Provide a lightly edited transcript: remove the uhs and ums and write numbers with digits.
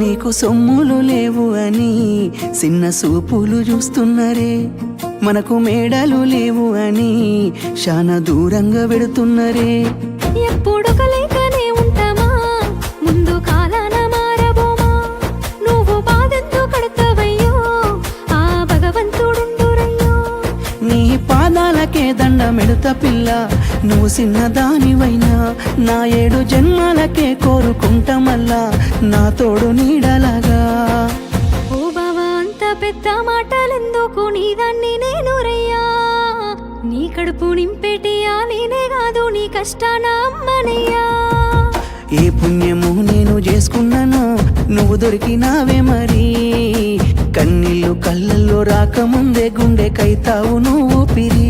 నీకు సొమ్ములు లేవు అని చిన్న సూపులు చూస్తున్నరే, మనకు మేడలు లేవు అని శానా దూరంగా వెడుతున్నరే. ఎప్పుడొక లేకనే ఉంటామా, ముందు కాలాన మారబోమా. నువ్వు బాధెంతో కడతావయ్యో, ఆ భగవంతుడుండురయ్యో. నీ పాదాలకే దండమెడుత పిల్ల, నువ్వు చిన్నదానివైనా నా 7 జన్మాలకే కోరుకుంటా మల్లా నా తోడు నీడలాగా. ఓ బావా అంత పెద్ద మాటలెందుకు, నీ దాన్ని నేను రయ్యా. నీ కడుపు నింపేటియా నేనే కాదు, నీ కష్టాన అమ్మనయ్యా. ఏ పుణ్యము నేను చేసుకున్నానో నువ్వు దొరికినావే మరి, కన్నీళ్ళు కళ్ళల్లో రాకముందే గుండె కైతావు నువ్వు పిరి.